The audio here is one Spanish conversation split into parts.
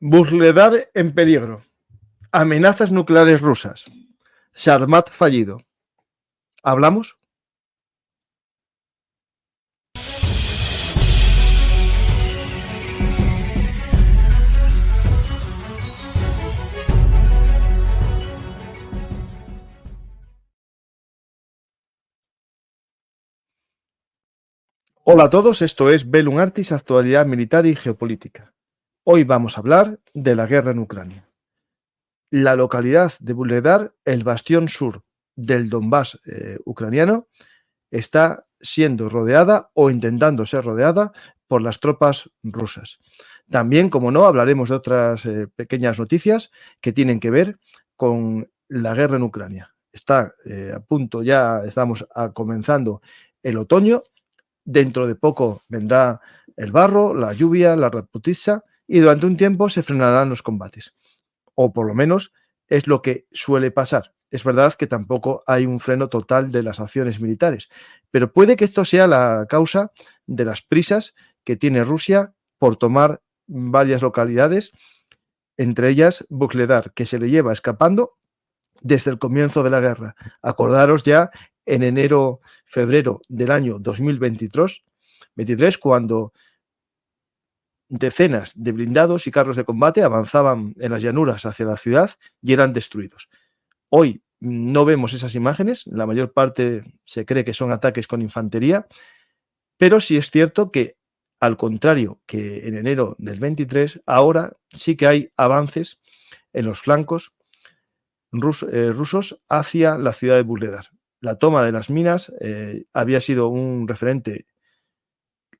Vuhledar en peligro. Amenazas nucleares rusas. Sarmat fallido. ¿Hablamos? Hola a todos, esto es Velum Artis, actualidad militar y geopolítica. Hoy vamos a hablar de la guerra en Ucrania. La localidad de Vuhledar, el bastión sur del Donbass ucraniano, está siendo rodeada o intentando ser rodeada por las tropas rusas. También, como no, hablaremos de otras pequeñas noticias que tienen que ver con la guerra en Ucrania. Está a punto, ya estamos comenzando el otoño. Dentro de poco vendrá el barro, la lluvia, la raputiza y durante un tiempo se frenarán los combates. O por lo menos es lo que suele pasar. Es verdad que tampoco hay un freno total de las acciones militares, pero puede que esto sea la causa de las prisas que tiene Rusia por tomar varias localidades, entre ellas Vuhledar, que se le lleva escapando desde el comienzo de la guerra. Acordaros ya en enero, febrero del año 2023, cuando decenas de blindados y carros de combate avanzaban en las llanuras hacia la ciudad y eran destruidos. Hoy no vemos esas imágenes, la mayor parte se cree que son ataques con infantería, pero sí es cierto que, al contrario que en enero del 23, ahora sí que hay avances en los flancos rusos hacia la ciudad de Vuhledar. La toma de las minas había sido un referente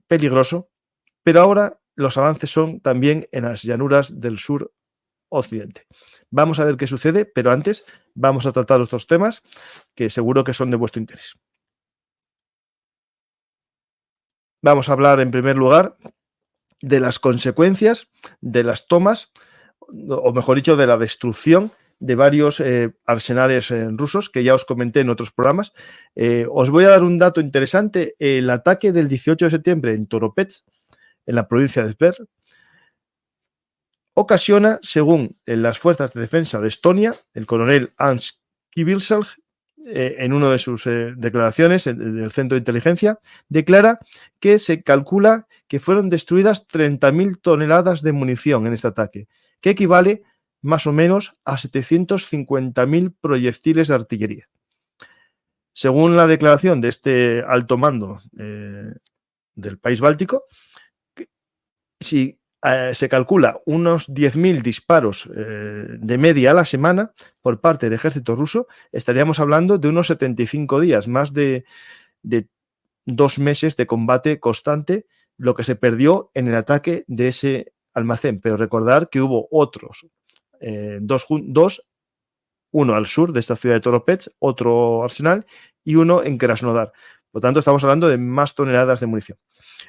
peligroso, pero ahora los avances son también en las llanuras del sur occidente. Vamos a ver qué sucede, pero antes vamos a tratar otros temas que seguro que son de vuestro interés. Vamos a hablar en primer lugar de las consecuencias de las tomas, o mejor dicho, de la destrucción de varios arsenales rusos que ya os comenté en otros programas. Os voy a dar un dato interesante. El ataque del 18 de septiembre en Toropets, en la provincia de Tver, ocasiona, según las fuerzas de defensa de Estonia, el coronel Hans Kivilsalg, en una de sus declaraciones del Centro de Inteligencia, declara que se calcula que fueron destruidas 30.000 toneladas de munición en este ataque, que equivale más o menos a 750.000 proyectiles de artillería. Según la declaración de este alto mando del país báltico, si se calcula unos 10.000 disparos de media a la semana por parte del ejército ruso, estaríamos hablando de unos 75 días, más de 2 meses de combate constante, lo que se perdió en el ataque de ese almacén. Pero recordar que hubo otros dos, uno al sur de esta ciudad de Toropets, otro arsenal, y uno en Krasnodar. Por lo tanto, estamos hablando de más toneladas de munición.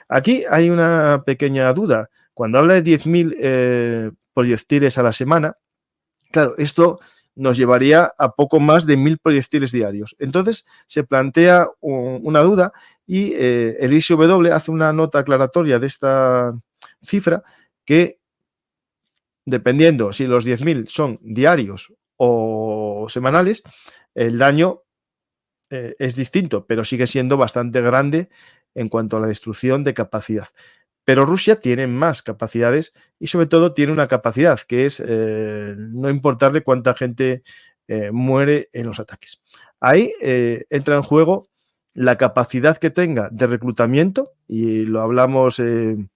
Aquí hay una pequeña duda. Cuando habla de 10.000 proyectiles a la semana, claro, esto nos llevaría a poco más de 1.000 proyectiles diarios. Entonces se plantea una duda y el ISW hace una nota aclaratoria de esta cifra que, dependiendo si los 10.000 son diarios o semanales, el daño es distinto, pero sigue siendo bastante grande en cuanto a la destrucción de capacidad. Pero Rusia tiene más capacidades y sobre todo tiene una capacidad que es no importarle cuánta gente muere en los ataques. Ahí entra en juego la capacidad que tenga de reclutamiento, y lo hablamos en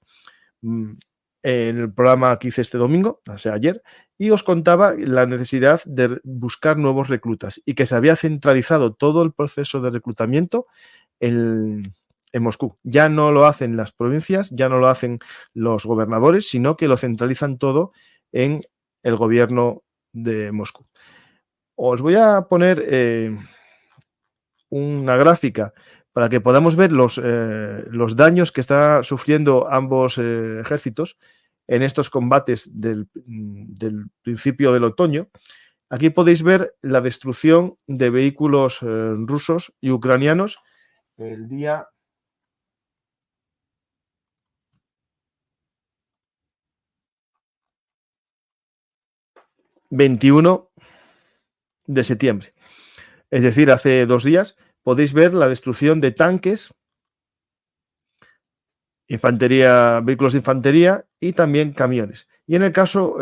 el programa que hice este domingo, o sea, ayer, y os contaba la necesidad de buscar nuevos reclutas y que se había centralizado todo el proceso de reclutamiento en Moscú. Ya no lo hacen las provincias, ya no lo hacen los gobernadores, sino que lo centralizan todo en el gobierno de Moscú. Os voy a poner una gráfica para que podamos ver los daños que están sufriendo ambos ejércitos en estos combates del principio del otoño. Aquí podéis ver la destrucción de vehículos rusos y ucranianos el día 21 de septiembre. Es decir, hace 2 días podéis ver la destrucción de tanques, infantería, vehículos de infantería y también camiones. Y en el caso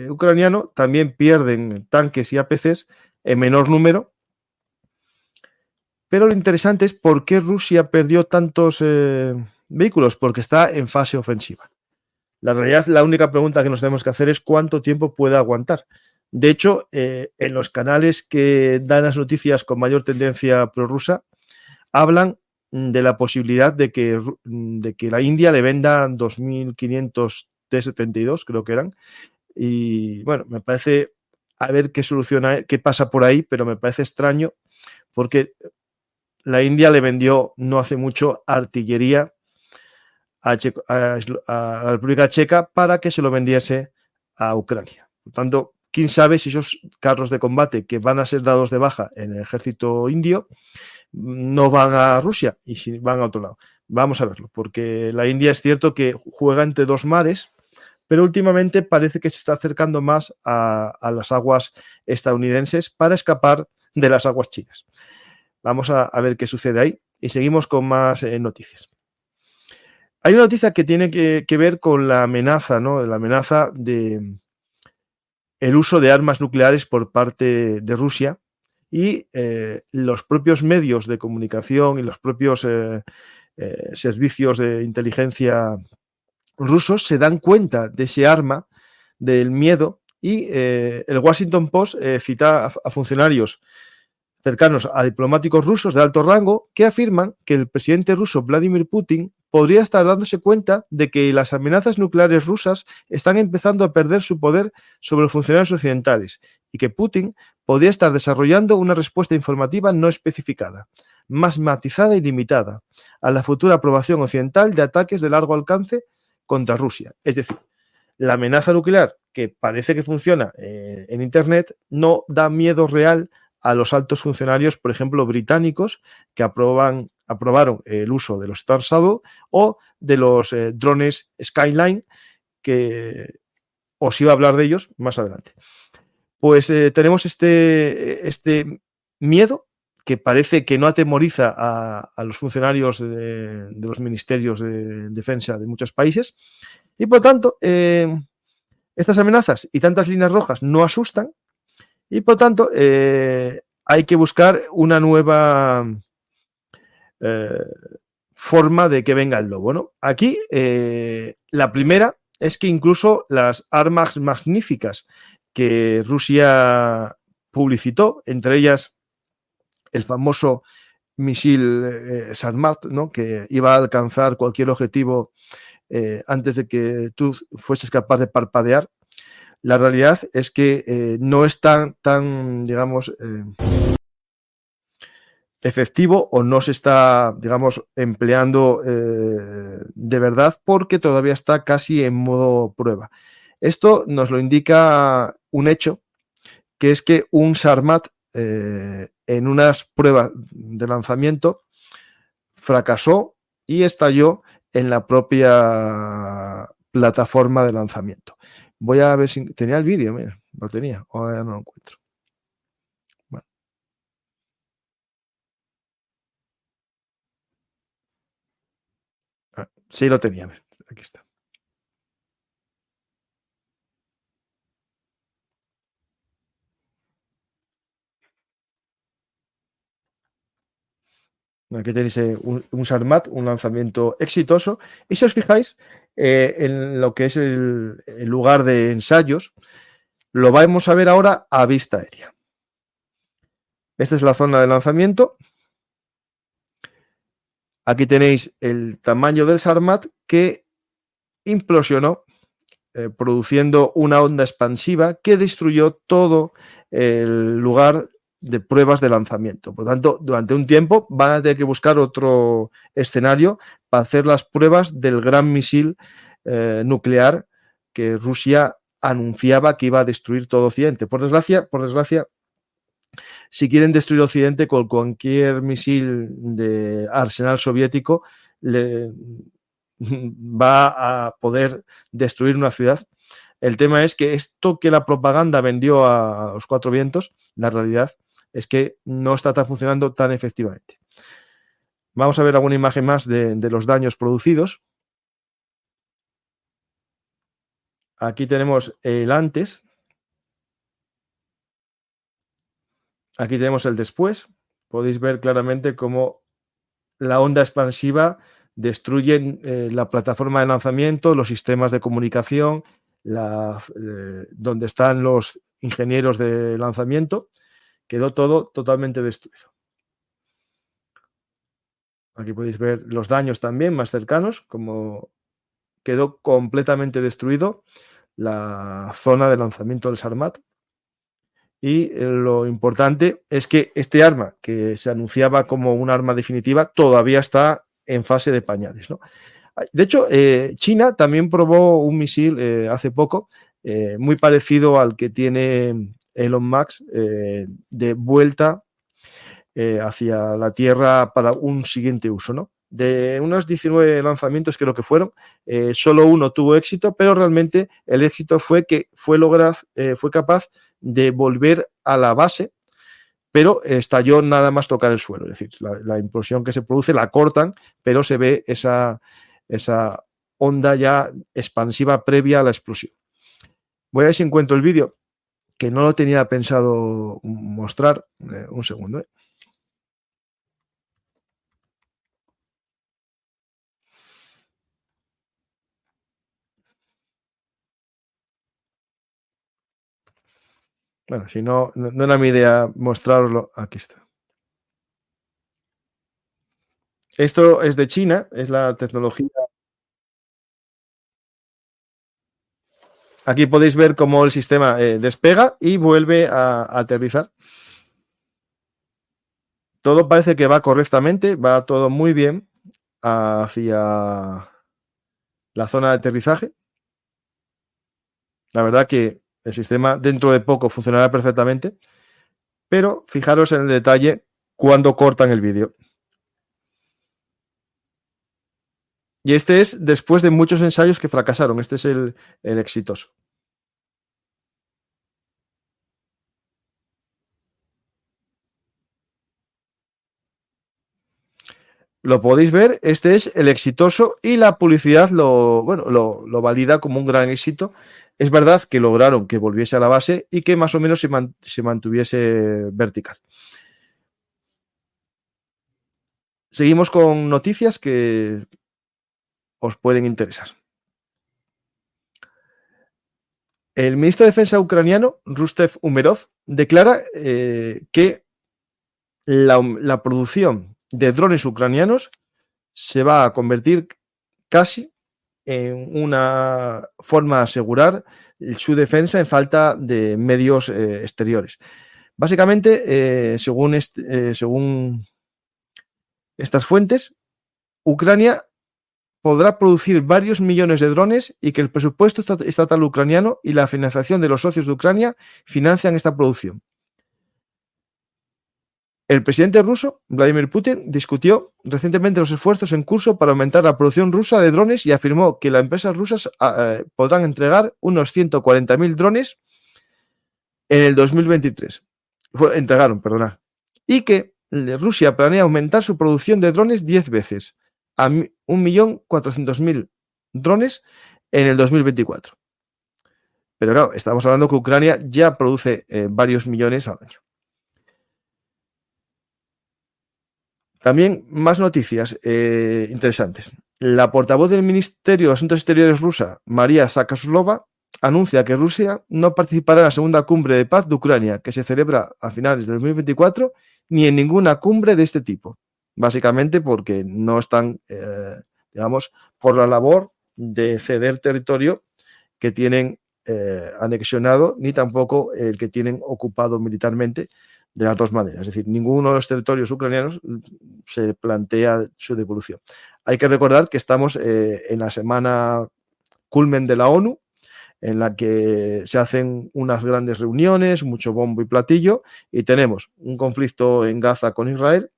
ucraniano también pierden tanques y APCs en menor número. Pero lo interesante es por qué Rusia perdió tantos vehículos, porque está en fase ofensiva. La realidad, la única pregunta que nos tenemos que hacer es cuánto tiempo puede aguantar. De hecho, en los canales que dan las noticias con mayor tendencia prorrusa, hablan de la posibilidad de que la India le venda 2.500 T-72, creo que eran. Y bueno, me parece, a ver qué soluciona, qué pasa por ahí, pero me parece extraño porque la India le vendió no hace mucho artillería a la República Checa para que se lo vendiese a Ucrania. Por tanto, quién sabe si esos carros de combate que van a ser dados de baja en el ejército indio no van a Rusia y si van a otro lado. Vamos a verlo, porque la India es cierto que juega entre dos mares, pero últimamente parece que se está acercando más a las aguas estadounidenses para escapar de las aguas chinas. Vamos a ver qué sucede ahí y seguimos con más noticias. Hay una noticia que tiene que ver con la amenaza, ¿no? La amenaza de el uso de armas nucleares por parte de Rusia y los propios medios de comunicación y los propios servicios de inteligencia rusos se dan cuenta de ese arma, del miedo, y el Washington Post cita a funcionarios cercanos a diplomáticos rusos de alto rango que afirman que el presidente ruso Vladimir Putin podría estar dándose cuenta de que las amenazas nucleares rusas están empezando a perder su poder sobre los funcionarios occidentales y que Putin podría estar desarrollando una respuesta informativa no especificada, más matizada y limitada, a la futura aprobación occidental de ataques de largo alcance contra Rusia. Es decir, la amenaza nuclear, que parece que funciona en Internet, no da miedo real a los altos funcionarios, por ejemplo, británicos, que aprobaron el uso de los Star Shadow o de los drones Skyline, que os iba a hablar de ellos más adelante. Pues tenemos este miedo que parece que no atemoriza a los funcionarios de los ministerios de defensa de muchos países y, por tanto, estas amenazas y tantas líneas rojas no asustan y, por tanto, hay que buscar una nueva forma de que venga el lobo, ¿no? Aquí, la primera es que incluso las armas magníficas que Rusia publicitó, entre ellas el famoso misil Sarmat, ¿no? Que iba a alcanzar cualquier objetivo antes de que tú fueses capaz de parpadear. La realidad es que no es tan digamos, efectivo o no se está, digamos, empleando de verdad porque todavía está casi en modo prueba. Esto nos lo indica un hecho, que es que un Sarmat en unas pruebas de lanzamiento fracasó y estalló en la propia plataforma de lanzamiento. Voy a ver si tenía el vídeo, mira, lo tenía, ahora ya no lo encuentro. Bueno. Sí lo tenía, aquí está. Aquí tenéis un Sarmat, un lanzamiento exitoso. Y si os fijáis en lo que es el lugar de ensayos, lo vamos a ver ahora a vista aérea. Esta es la zona de lanzamiento. Aquí tenéis el tamaño del Sarmat que implosionó, produciendo una onda expansiva que destruyó todo el lugar de pruebas de lanzamiento. Por lo tanto, durante un tiempo van a tener que buscar otro escenario para hacer las pruebas del gran misil nuclear que Rusia anunciaba que iba a destruir todo Occidente. Por desgracia, si quieren destruir Occidente con cualquier misil de arsenal soviético, va a poder destruir una ciudad El tema es que esto que la propaganda vendió a los cuatro vientos, la realidad es que no está funcionando tan efectivamente. Vamos a ver alguna imagen más de los daños producidos. Aquí tenemos el antes. Aquí tenemos el después. Podéis ver claramente cómo la onda expansiva destruye la plataforma de lanzamiento, los sistemas de comunicación, donde están los ingenieros de lanzamiento. Quedó todo totalmente destruido. Aquí podéis ver los daños también más cercanos, como quedó completamente destruido la zona de lanzamiento del Sarmat. Y lo importante es que este arma, que se anunciaba como un arma definitiva, todavía está en fase de pañales, ¿no? De hecho, China también probó un misil hace poco, muy parecido al que tiene Elon Musk, de vuelta hacia la Tierra para un siguiente uso, ¿no? De unos 19 lanzamientos, creo que fueron, solo uno tuvo éxito, pero realmente el éxito fue que fue capaz de volver a la base, pero estalló nada más tocar el suelo. Es decir, la implosión que se produce la cortan, pero se ve esa onda ya expansiva previa a la explosión. Voy a ver si encuentro el vídeo, que no lo tenía pensado mostrar. Un segundo. Bueno, si no, no era mi idea mostrarlo. Aquí está. Esto es de China, es la tecnología. Aquí podéis ver cómo el sistema despega y vuelve a aterrizar. Todo parece que va correctamente, va todo muy bien hacia la zona de aterrizaje. La verdad que el sistema dentro de poco funcionará perfectamente, pero fijaros en el detalle cuando cortan el vídeo. Y este es después de muchos ensayos que fracasaron. Este es el exitoso. Lo podéis ver, este es el exitoso y la publicidad lo valida como un gran éxito. Es verdad que lograron que volviese a la base y que más o menos se mantuviese vertical. Seguimos con noticias que os pueden interesar. El ministro de Defensa ucraniano, Rustev Umerov, declara que la producción de drones ucranianos se va a convertir casi en una forma de asegurar su defensa en falta de medios exteriores. Básicamente, según estas fuentes, Ucrania podrá producir varios millones de drones y que el presupuesto estatal ucraniano y la financiación de los socios de Ucrania financian esta producción. El presidente ruso, Vladimir Putin, discutió recientemente los esfuerzos en curso para aumentar la producción rusa de drones y afirmó que las empresas rusas podrán entregar unos 140.000 drones en el 2023. Entregaron, perdonad. Y que Rusia planea aumentar su producción de drones 10 veces, a 1.400.000 drones en el 2024. Pero claro, estamos hablando que Ucrania ya produce varios millones al año. También más noticias interesantes. La portavoz del Ministerio de Asuntos Exteriores rusa, María Saakašvili, anuncia que Rusia no participará en la segunda cumbre de paz de Ucrania, que se celebra a finales de 2024, ni en ninguna cumbre de este tipo. Básicamente porque no están, digamos, por la labor de ceder territorio que tienen anexionado, ni tampoco el que tienen ocupado militarmente, de las dos maneras. Es decir, ninguno de los territorios ucranianos se plantea su devolución. Hay que recordar que estamos en la semana culmen de la ONU, en la que se hacen unas grandes reuniones, mucho bombo y platillo, y tenemos un conflicto en Gaza con Israel,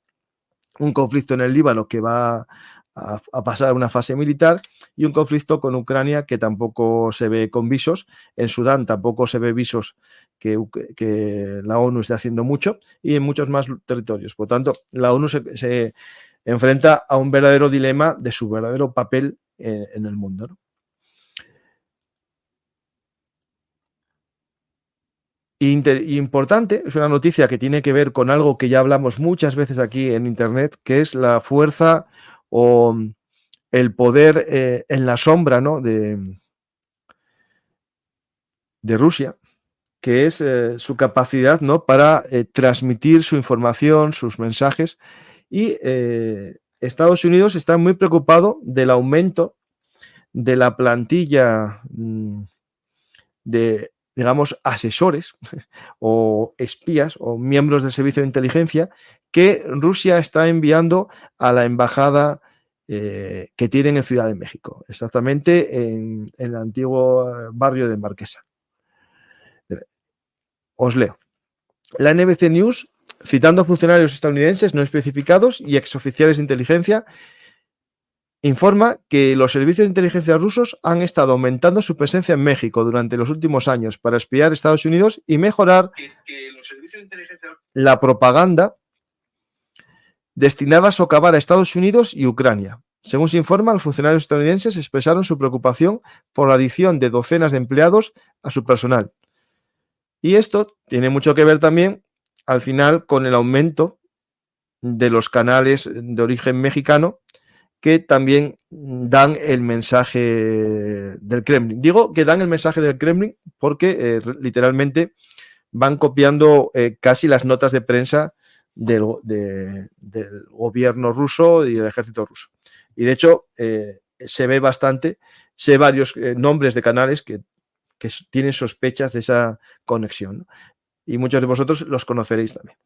un conflicto en el Líbano que va a pasar a una fase militar, y un conflicto con Ucrania que tampoco se ve con visos. En Sudán tampoco se ve visos que la ONU esté haciendo mucho, y en muchos más territorios. Por tanto, la ONU se enfrenta a un verdadero dilema de su verdadero papel en el mundo, ¿no? Importante, es una noticia que tiene que ver con algo que ya hablamos muchas veces aquí en Internet, que es la fuerza o el poder en la sombra, ¿no?, de Rusia, que es su capacidad, ¿no?, para transmitir su información, sus mensajes. Y Estados Unidos está muy preocupado del aumento de la plantilla de, digamos, asesores o espías o miembros del servicio de inteligencia que Rusia está enviando a la embajada que tienen en Ciudad de México, exactamente en el antiguo barrio de Marquesa. Os leo. La NBC News, citando a funcionarios estadounidenses no especificados y exoficiales de inteligencia, informa que los servicios de inteligencia rusos han estado aumentando su presencia en México durante los últimos años para espiar a Estados Unidos y mejorar la propaganda destinada a socavar a Estados Unidos y Ucrania. Según se informa, los funcionarios estadounidenses expresaron su preocupación por la adición de docenas de empleados a su personal. Y esto tiene mucho que ver también, al final, con el aumento de los canales de origen mexicano que también dan el mensaje del Kremlin. Digo que dan el mensaje del Kremlin porque literalmente van copiando casi las notas de prensa del gobierno ruso y del ejército ruso. Y de hecho se ve bastante, sé varios nombres de canales que tienen sospechas de esa conexión, ¿no? Y muchos de vosotros los conoceréis también.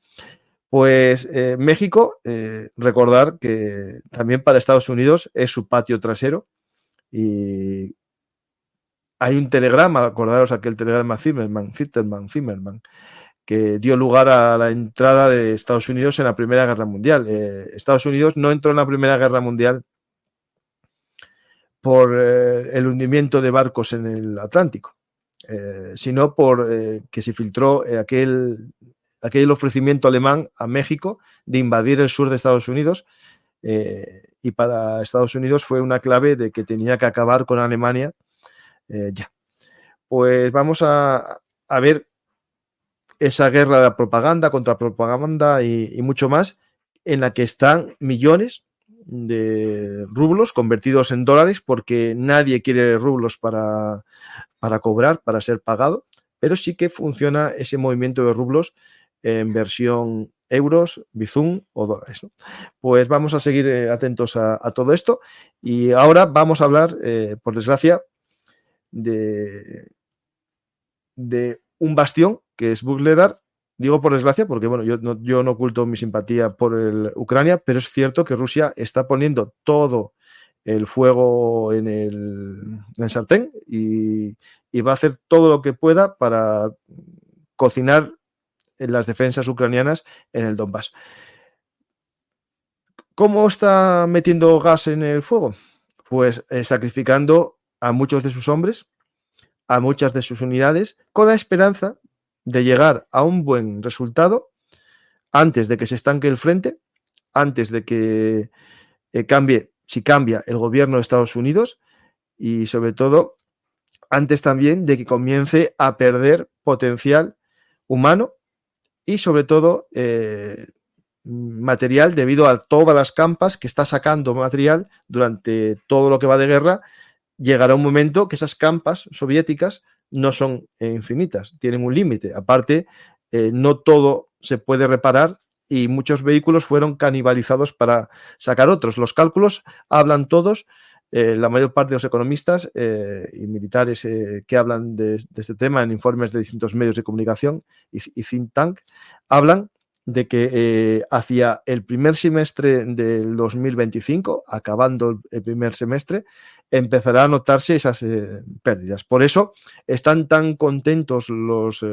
Pues México, recordar que también para Estados Unidos es su patio trasero, y hay un telegrama, acordaros aquel telegrama Zimmerman, que dio lugar a la entrada de Estados Unidos en la Primera Guerra Mundial. Estados Unidos no entró en la Primera Guerra Mundial por el hundimiento de barcos en el Atlántico, sino por que se filtró aquel ofrecimiento alemán a México de invadir el sur de Estados Unidos, y para Estados Unidos fue una clave de que tenía que acabar con Alemania ya. Pues vamos a ver esa guerra de propaganda contra propaganda y mucho más, en la que están millones de rublos convertidos en dólares, porque nadie quiere rublos para cobrar, para ser pagado, pero sí que funciona ese movimiento de rublos en versión euros, bizum o dólares, ¿no? Pues vamos a seguir atentos a todo esto, y ahora vamos a hablar, por desgracia, de un bastión que es Vuhledar. Digo por desgracia porque, bueno, yo no oculto mi simpatía por Ucrania, pero es cierto que Rusia está poniendo todo el fuego en el sartén y va a hacer todo lo que pueda para cocinar en las defensas ucranianas en el Donbass. ¿Cómo está metiendo gas en el fuego? Pues sacrificando a muchos de sus hombres, a muchas de sus unidades, con la esperanza de llegar a un buen resultado antes de que se estanque el frente, antes de que cambie, si cambia, el gobierno de Estados Unidos, y sobre todo antes también de que comience a perder potencial humano y sobre todo material, debido a todas las campas que está sacando material durante todo lo que va de guerra. Llegará un momento que esas campas soviéticas no son infinitas, tienen un límite. Aparte, no todo se puede reparar y muchos vehículos fueron canibalizados para sacar otros. Los cálculos hablan todos, la mayor parte de los economistas y militares que hablan de este tema en informes de distintos medios de comunicación y think tank, hablan de que hacia el primer semestre del 2025, acabando el primer semestre, empezará a notarse esas pérdidas. Por eso están tan contentos los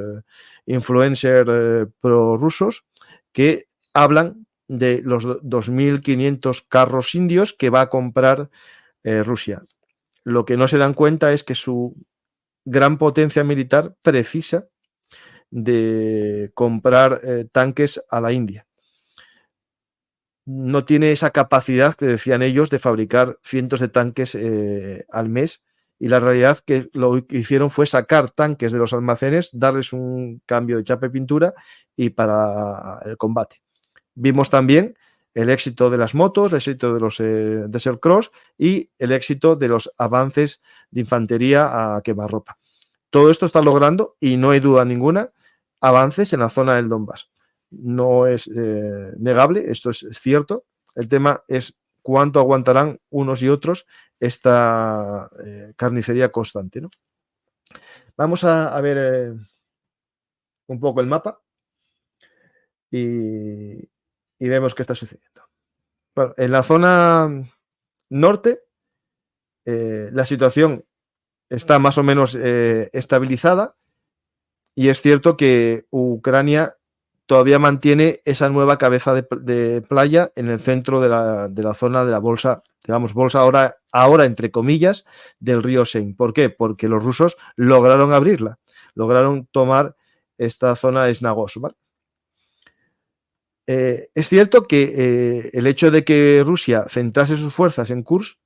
influencers prorrusos, que hablan de los 2.500 carros indios que va a comprar Rusia. Lo que no se dan cuenta es que su gran potencia militar precisa de comprar tanques a la India. No tiene esa capacidad que decían ellos de fabricar cientos de tanques al mes, y la realidad que lo que hicieron fue sacar tanques de los almacenes, darles un cambio de chapa y pintura y para el combate. Vimos también el éxito de las motos, el éxito de los Desert Cross y el éxito de los avances de infantería a quemarropa. Todo esto está logrando, y no hay duda ninguna, avances en la zona del Donbass. No es negable, esto es cierto. El tema es cuánto aguantarán unos y otros esta carnicería constante, ¿no? Vamos a ver un poco el mapa y vemos qué está sucediendo. Bueno, en la zona norte la situación está más o menos estabilizada, y es cierto que Ucrania todavía mantiene esa nueva cabeza de playa en el centro de la zona de la bolsa, digamos, bolsa ahora entre comillas, del río Sein. ¿Por qué? Porque los rusos lograron abrirla, lograron tomar esta zona de Snagos, ¿vale? Es cierto que el hecho de que Rusia centrase sus fuerzas en Kursk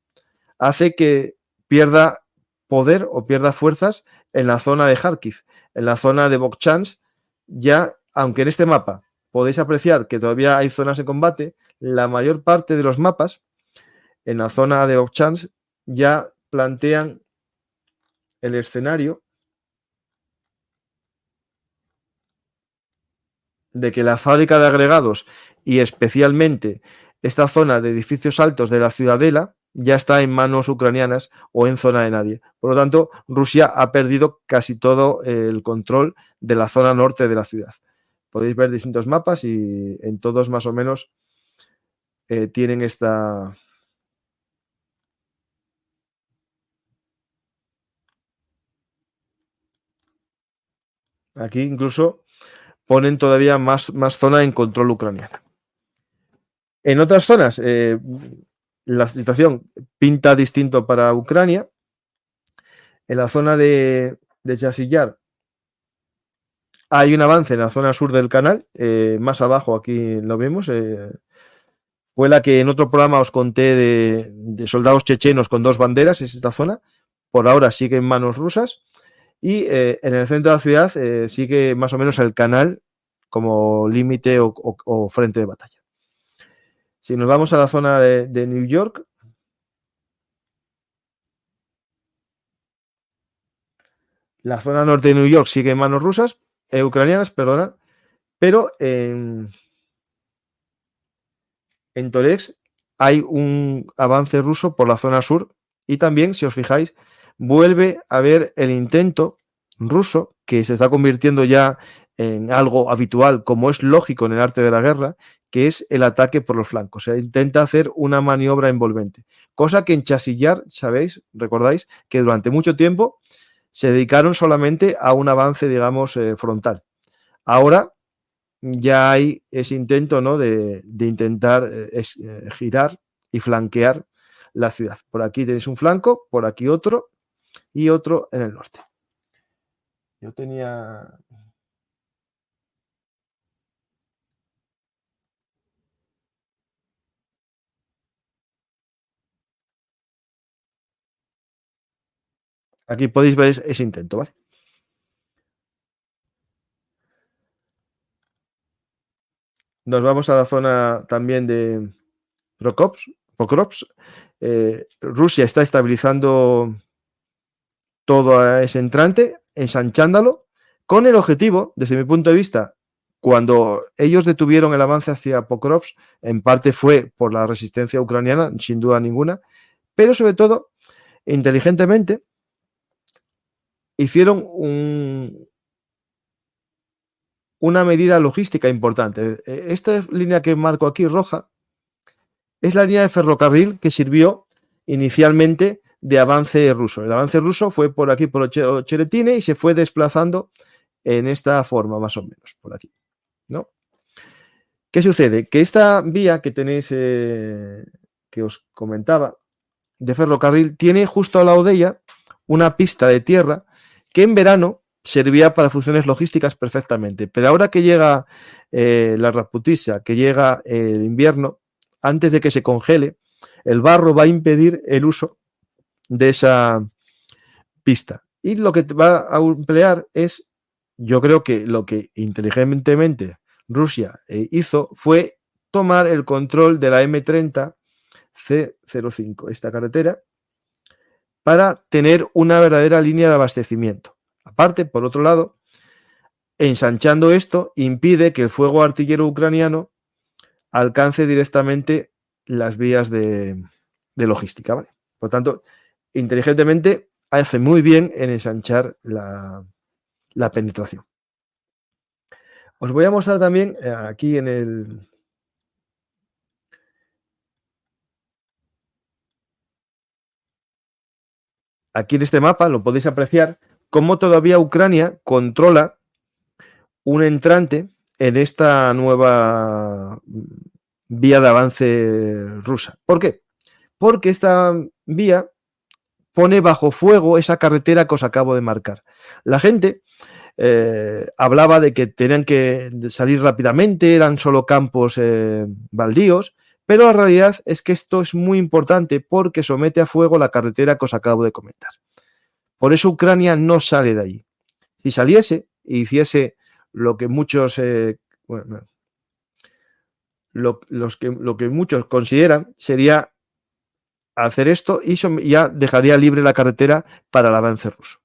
hace que pierda poder o pierda fuerzas en la zona de Kharkiv, en la zona de Vovchansk. Ya, aunque en este mapa podéis apreciar que todavía hay zonas de combate, la mayor parte de los mapas en la zona de Vovchansk ya plantean el escenario de que la fábrica de agregados, y especialmente esta zona de edificios altos de la ciudadela, ya está en manos ucranianas o en zona de nadie. Por lo tanto, Rusia ha perdido casi todo el control de la zona norte de la ciudad. Podéis ver distintos mapas y en todos más o menos tienen esta... Aquí incluso ponen todavía más zona en control ucraniana. En otras zonas, la situación pinta distinto para Ucrania. En la zona de Chasillar hay un avance en la zona sur del canal, más abajo aquí lo vemos. Fue la que en otro programa os conté de soldados chechenos con dos banderas, es esta zona. Por ahora sigue en manos rusas. Y en el centro de la ciudad sigue más o menos el canal como límite o frente de batalla. Si nos vamos a la zona de New York, la zona norte de New York sigue en manos rusas, ucranianas, perdona, pero en Torex hay un avance ruso por la zona sur, y también, si os fijáis, vuelve a haber el intento ruso, que se está convirtiendo ya en algo habitual, como es lógico en el arte de la guerra, que es el ataque por los flancos. Se intenta hacer una maniobra envolvente, cosa que en Chasillar, sabéis, recordáis, que durante mucho tiempo se dedicaron solamente a un avance, digamos, frontal. Ahora ya hay ese intento, ¿no?, de intentar girar y flanquear la ciudad. Por aquí tenéis un flanco, por aquí otro y otro en el norte. Yo tenía... Aquí podéis ver ese intento, ¿vale? Nos vamos a la zona también de Pokrovsk. Rusia está estabilizando todo ese entrante, ensanchándolo, con el objetivo, desde mi punto de vista, cuando ellos detuvieron el avance hacia Pokrovsk, en parte fue por la resistencia ucraniana, sin duda ninguna, pero sobre todo, inteligentemente, hicieron una medida logística importante. Esta línea que marco aquí, roja, es la línea de ferrocarril que sirvió inicialmente de avance ruso. El avance ruso fue por aquí, por Cheretine, y se fue desplazando en esta forma, más o menos, por aquí, ¿no? ¿Qué sucede? Que esta vía que tenéis, que os comentaba, de ferrocarril tiene justo al lado de ella una pista de tierra que en verano servía para funciones logísticas perfectamente. Pero ahora que llega la Rasputisia, que llega el invierno, antes de que se congele, el barro va a impedir el uso de esa pista. Y lo que va a emplear es, yo creo que lo que inteligentemente Rusia hizo fue tomar el control de la M30 C05, esta carretera, para tener una verdadera línea de abastecimiento. Aparte, por otro lado, ensanchando esto, impide que el fuego artillero ucraniano alcance directamente las vías de logística. ¿Vale? Por tanto, inteligentemente hace muy bien en ensanchar la penetración. Os voy a mostrar también aquí en el... Aquí en este mapa lo podéis apreciar cómo todavía Ucrania controla un entrante en esta nueva vía de avance rusa. ¿Por qué? Porque esta vía pone bajo fuego esa carretera que os acabo de marcar. La gente hablaba de que tenían que salir rápidamente, eran solo campos baldíos, pero la realidad es que esto es muy importante porque somete a fuego la carretera que os acabo de comentar. Por eso Ucrania no sale de ahí. Si saliese e hiciese lo que muchos lo que muchos consideran sería hacer esto y ya dejaría libre la carretera para el avance ruso.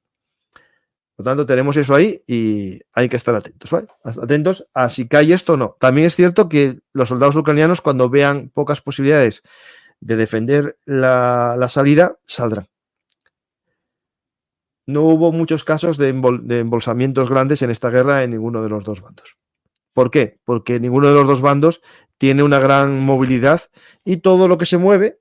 Por lo tanto, tenemos eso ahí y hay que estar atentos, ¿vale? Atentos a si cae esto o no. También es cierto que los soldados ucranianos, cuando vean pocas posibilidades de defender la salida, saldrán. No hubo muchos casos de embolsamientos grandes en esta guerra en ninguno de los dos bandos. ¿Por qué? Porque ninguno de los dos bandos tiene una gran movilidad y todo lo que se mueve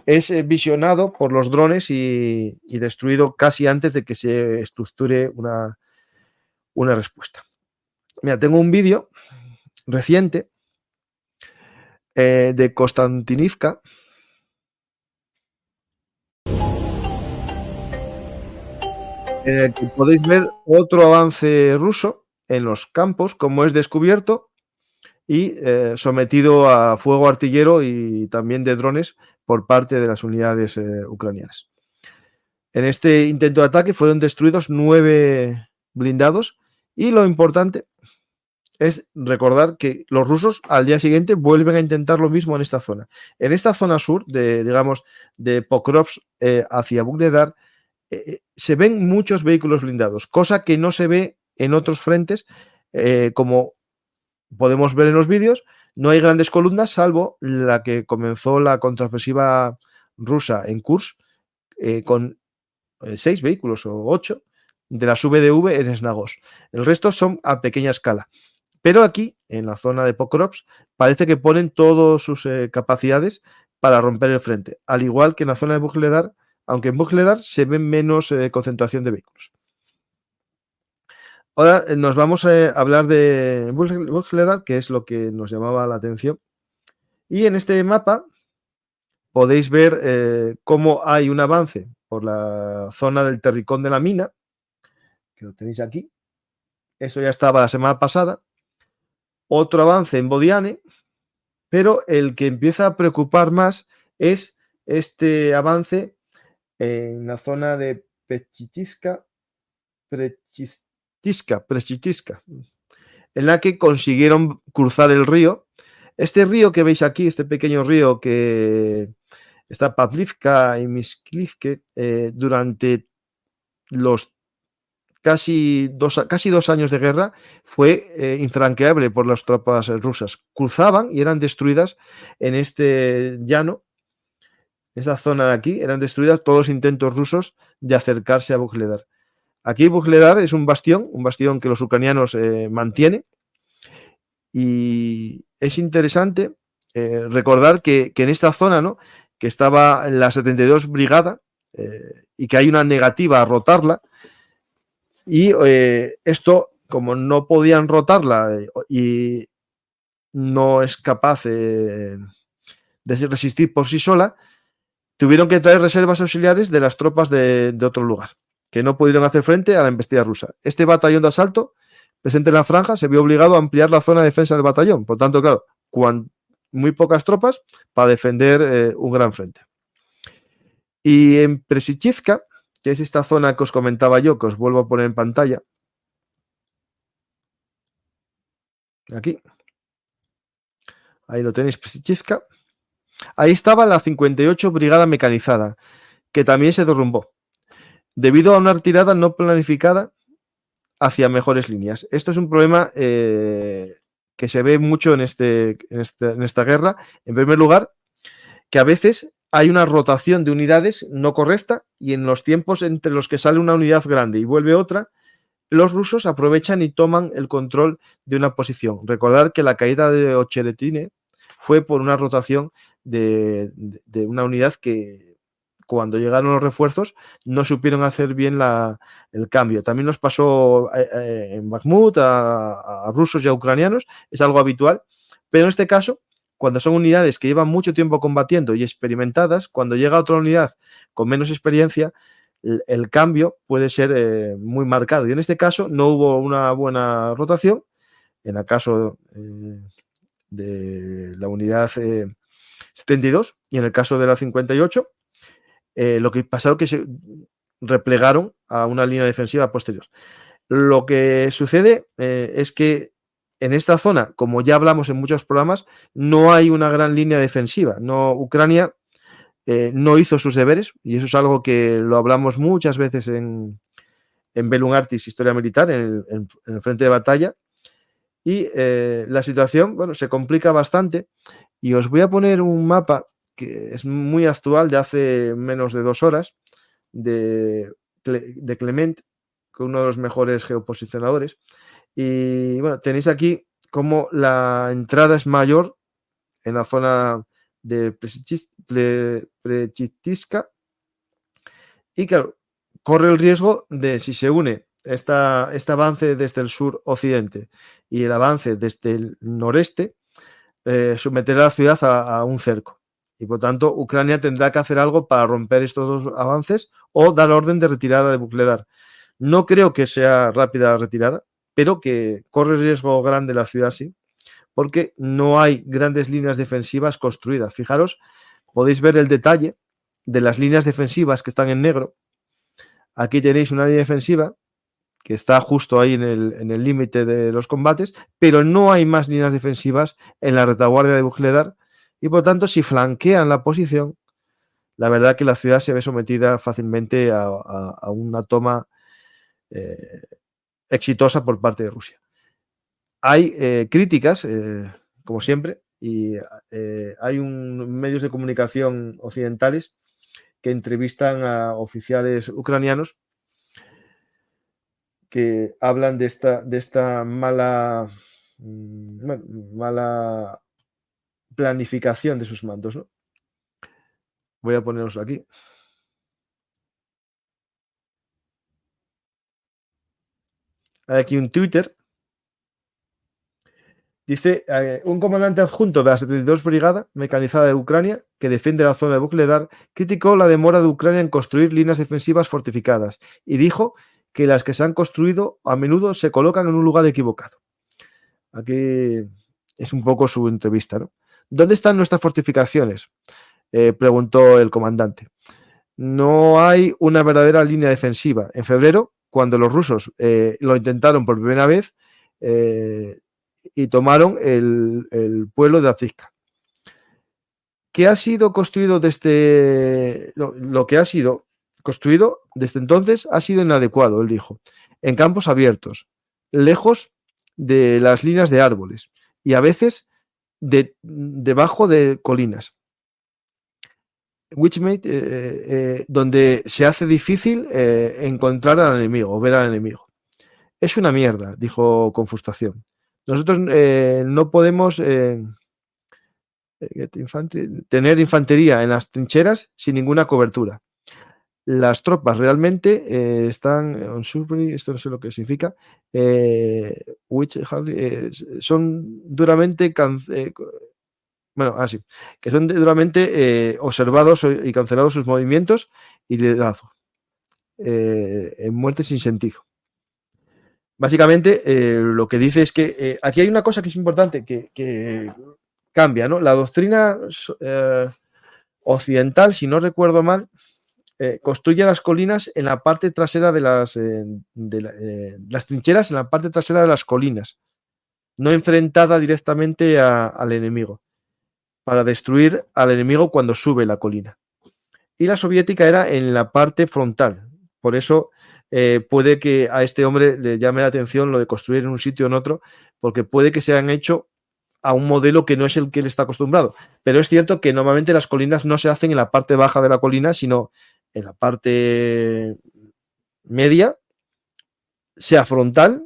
es visionado por los drones y destruido casi antes de que se estructure una respuesta. Mira, tengo un vídeo reciente de Konstantinivka. En el que podéis ver otro avance ruso en los campos, como es descubierto y sometido a fuego artillero y también de drones por parte de las unidades ucranianas. En este intento de ataque fueron destruidos 9 blindados y lo importante es recordar que los rusos al día siguiente vuelven a intentar lo mismo en esta zona. En esta zona sur, digamos, de Pokrovsk hacia Vuhledar, se ven muchos vehículos blindados, cosa que no se ve en otros frentes, como podemos ver en los vídeos. No hay grandes columnas, salvo la que comenzó la contraofensiva rusa en Kursk, con 6 vehículos o 8 de las VDV en Snagos. El resto son a pequeña escala. Pero aquí, en la zona de Pokrovsk, parece que ponen todas sus capacidades para romper el frente, al igual que en la zona de Vuhledar, aunque en Vuhledar se ve menos concentración de vehículos. Ahora nos vamos a hablar de Vuhledar, que es lo que nos llamaba la atención. Y en este mapa podéis ver cómo hay un avance por la zona del Terricón de la mina, que lo tenéis aquí. Eso ya estaba la semana pasada. Otro avance en Bodiane, pero el que empieza a preocupar más es este avance en la zona de Prechitiska, en la que consiguieron cruzar el río. Este río que veis aquí, este pequeño río que está Pavlivka y Misklivke, durante los casi dos años de guerra fue infranqueable por las tropas rusas. Cruzaban y eran destruidas en este llano, esta zona de aquí, eran destruidas todos los intentos rusos de acercarse a Vuhledar. Aquí Vuhledar es un bastión que los ucranianos mantienen, y es interesante recordar que en esta zona, ¿no?, que estaba en la 72 Brigada y que hay una negativa a rotarla, y esto, como no podían rotarla y no es capaz de resistir por sí sola, tuvieron que traer reservas auxiliares de las tropas de otro lugar, que no pudieron hacer frente a la embestida rusa. Este batallón de asalto, presente en la franja, se vio obligado a ampliar la zona de defensa del batallón. Por tanto, claro, muy pocas tropas para defender un gran frente. Y en Presichivka, que es esta zona que os comentaba yo, que os vuelvo a poner en pantalla, aquí, ahí lo tenéis, Presichivka, ahí estaba la 58 Brigada Mecanizada, que también se derrumbó, debido a una retirada no planificada hacia mejores líneas. Esto es un problema que se ve mucho en esta guerra. En primer lugar, que a veces hay una rotación de unidades no correcta y en los tiempos entre los que sale una unidad grande y vuelve otra, los rusos aprovechan y toman el control de una posición. Recordar que la caída de Ocheretine fue por una rotación de una unidad que cuando llegaron los refuerzos no supieron hacer bien el cambio. También nos pasó en Bakhmut a rusos y a ucranianos, es algo habitual, pero en este caso, cuando son unidades que llevan mucho tiempo combatiendo y experimentadas, cuando llega otra unidad con menos experiencia, el cambio puede ser muy marcado. Y en este caso no hubo una buena rotación. En el caso de la unidad 72 y en el caso de la 58, lo que pasaron que se replegaron a una línea defensiva posterior. Lo que sucede es que en esta zona, como ya hablamos en muchos programas, no hay una gran línea defensiva. Ucrania no hizo sus deberes, y eso es algo que lo hablamos muchas veces en Bellum Artis, Historia Militar, en el frente de batalla, y la situación, bueno, se complica bastante, y os voy a poner un mapa que es muy actual, de hace menos de 2 horas, de Clement, que es uno de los mejores geoposicionadores, y bueno, tenéis aquí cómo la entrada es mayor en la zona de Prechitiska, y claro, corre el riesgo de, si se une este avance desde el sur-occidente y el avance desde el noreste, someter a la ciudad a un cerco. Y por tanto, Ucrania tendrá que hacer algo para romper estos dos avances o dar orden de retirada de Vuhledar. No creo que sea rápida la retirada, pero que corre riesgo grande la ciudad, sí, porque no hay grandes líneas defensivas construidas. Fijaros, podéis ver el detalle de las líneas defensivas que están en negro. Aquí tenéis una línea defensiva que está justo ahí en el límite de los combates, pero no hay más líneas defensivas en la retaguardia de Vuhledar, y por tanto, si flanquean la posición, la verdad que la ciudad se ve sometida fácilmente a una toma exitosa por parte de Rusia. Hay críticas, como siempre, y hay medios de comunicación occidentales que entrevistan a oficiales ucranianos que hablan de esta mala planificación de sus mandos, ¿no? Voy a poneros aquí. Hay aquí un Twitter. Dice, un comandante adjunto de la 72 Brigada Mecanizada de Ucrania, que defiende la zona de Vuhledar, criticó la demora de Ucrania en construir líneas defensivas fortificadas y dijo que las que se han construido a menudo se colocan en un lugar equivocado. Aquí es un poco su entrevista, ¿no? ¿Dónde están nuestras fortificaciones? Preguntó el comandante. No hay una verdadera línea defensiva. En febrero, cuando los rusos lo intentaron por primera vez, y tomaron el pueblo de Azizka. ¿Qué ha sido construido desde lo que ha sido construido desde entonces ha sido inadecuado, él dijo, en campos abiertos, lejos de las líneas de árboles y a veces debajo de colinas. Witchmate, donde se hace difícil encontrar al enemigo o ver al enemigo. Es una mierda, dijo con frustración. Nosotros no podemos tener infantería en las trincheras sin ninguna cobertura. Las tropas realmente están on surgery, esto no sé lo que significa, son duramente Bueno, así, que son duramente observados y cancelados sus movimientos y liderazgo en muerte sin sentido. Básicamente, lo que dice es que aquí hay una cosa que es importante, que cambia, ¿no? La doctrina occidental, si no recuerdo mal, construye las colinas en la parte trasera de las trincheras, en la parte trasera de las colinas, no enfrentada directamente al enemigo, para destruir al enemigo cuando sube la colina. Y la soviética era en la parte frontal. Por eso puede que a este hombre le llame la atención lo de construir en un sitio o en otro, porque puede que se hayan hecho a un modelo que no es el que él está acostumbrado. Pero es cierto que normalmente las colinas no se hacen en la parte baja de la colina, sino en la parte media, sea frontal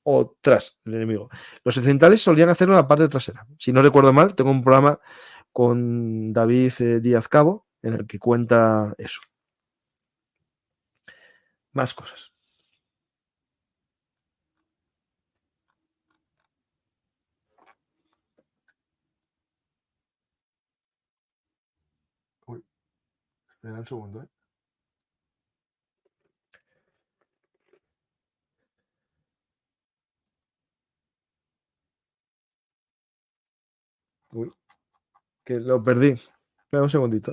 o tras el enemigo. Los occidentales solían hacerlo en la parte trasera. Si no recuerdo mal, tengo un programa con David Díaz Cabo en el que cuenta eso. Más cosas. Uy, espera un segundo, ¿eh? Uy, que lo perdí. Espera un segundito.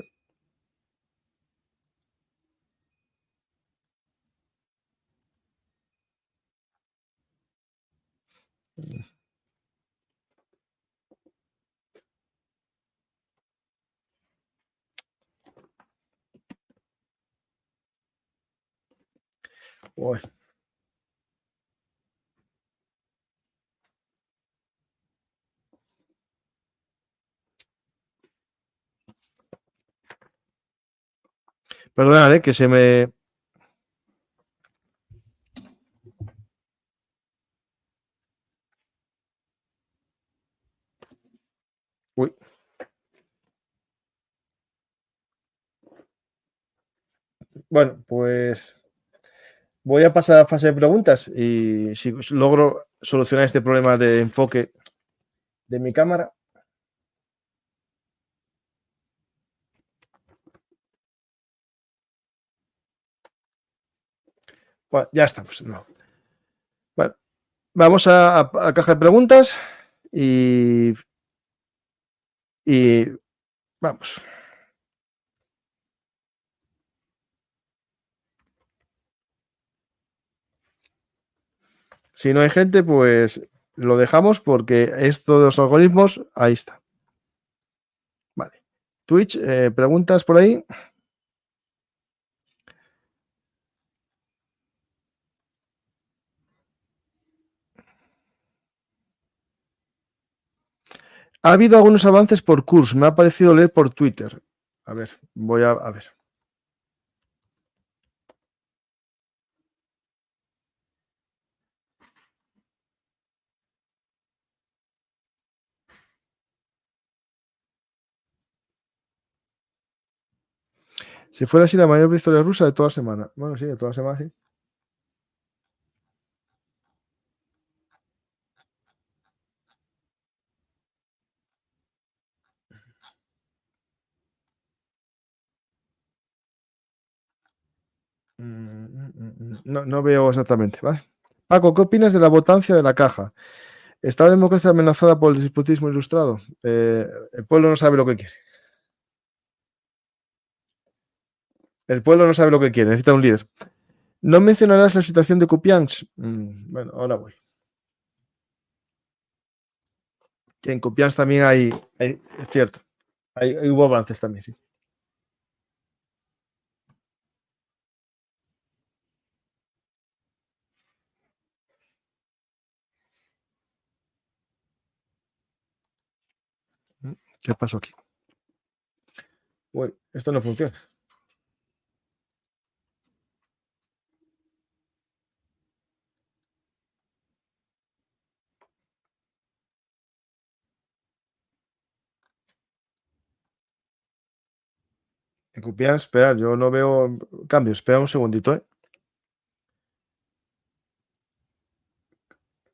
Uy. Perdonad, que se me... Uy. Bueno, pues voy a pasar a fase de preguntas y si logro solucionar este problema de enfoque de mi cámara. Bueno, ya estamos. No. Bueno, vamos a caja de preguntas y vamos. Si no hay gente, pues lo dejamos porque esto de los algoritmos, ahí está. Vale. Twitch, preguntas por ahí. Ha habido algunos avances por Kurs, me ha parecido leer por Twitter. A ver, voy a ver. Si fuera así la mayor victoria rusa de toda semana. Bueno, sí, de toda semana, sí. No, no veo exactamente, ¿vale? Paco, ¿qué opinas de la votancia de la caja? ¿Está la democracia amenazada por el disputismo ilustrado? El pueblo no sabe lo que quiere. El pueblo no sabe lo que quiere, necesita un líder. ¿No mencionarás la situación de Kupiansk? Bueno, ahora voy. Que en Kupiansk también es cierto, hubo avances también, sí. ¿Qué pasó aquí? Uy, esto no funciona. En Kupiansk, espera, yo no veo cambios. Espera un segundito, ¿eh?